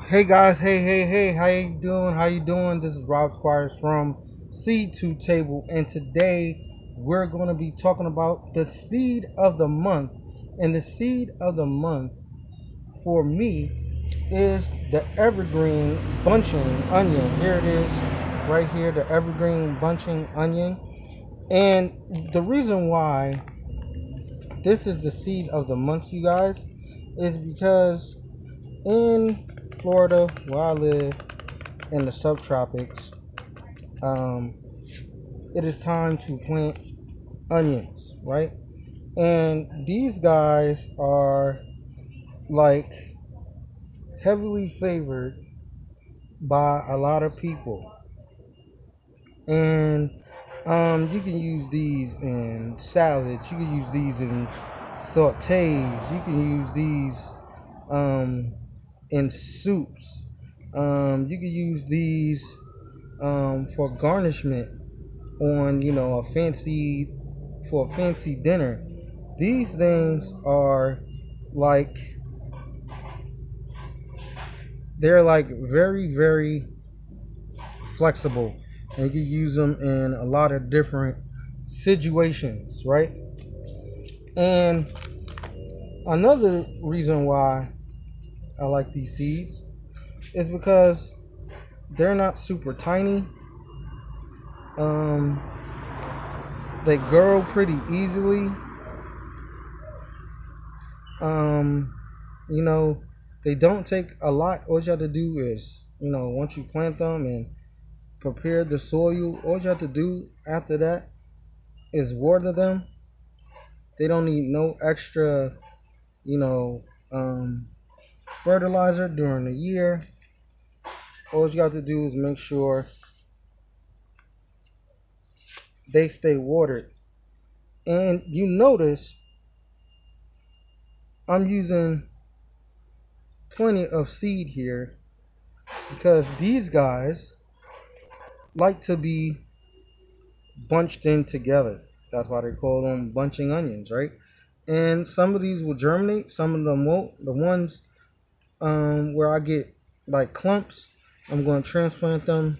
Hey guys, hey, how you doing? How you doing? This is Rob Squires from Seed to Table, and today we're going to be talking about the seed of the month. And the seed of the month for me is the evergreen bunching onion. Here it is, right here, the evergreen bunching onion. And the reason why this is the seed of the month, you guys, is because in Florida, where I live, in the subtropics, um, it is time to plant onions, right? And these guys are like heavily favored by a lot of people. And you can use these in salads, you can use these in sautés, you can use these in soups. You can use these for garnishment on a fancy for a fancy dinner. These things are like they're like very flexible, and you can use them in a lot of different situations, right? And another reason why I like these seeds is because they're not super tiny. um they grow pretty easily. um you know, they don't take a lot. All you have to do is, once you plant them and prepare the soil, all you have to do after that is water them. They don't need no extra, you know, um, fertilizer during the year. All you have to do is make sure they stay watered. And you notice I'm using plenty of seed here because these guys like to be bunched in together. That's why they call them bunching onions, right? And some of these will germinate, some of them won't. The ones where I get like clumps, I'm going to transplant them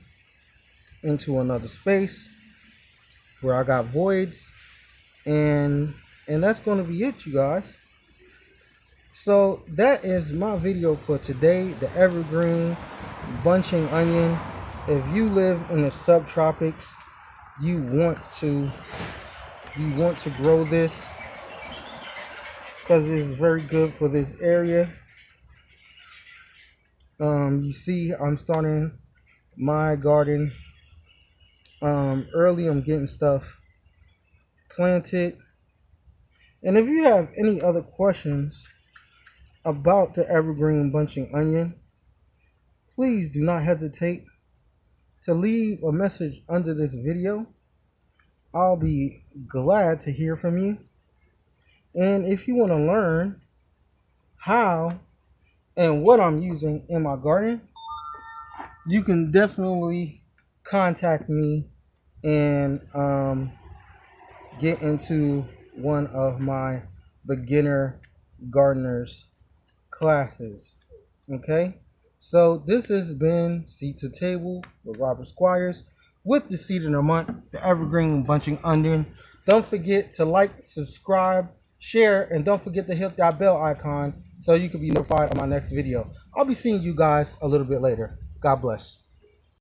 into another space where I got voids, and that's going to be it, you guys. So that is my video for today, the evergreen bunching onion. If you live in the subtropics, you want to grow this because it's very good for this area. You see, I'm starting my garden early. I'm getting stuff planted. And if you have any other questions about the evergreen bunching onion, please do not hesitate to leave a message under this video. I'll be glad to hear from you. And if you want to learn how and what I'm using in my garden, you can definitely contact me and get into one of my beginner gardeners classes. Okay, so this has been Seed to Table with Robert Squires with the seed of the month, the evergreen bunching onion. Don't forget to like, subscribe, share, and don't forget to hit that bell icon so you can be notified of my next video. I'll be seeing you guys a little bit later. God bless.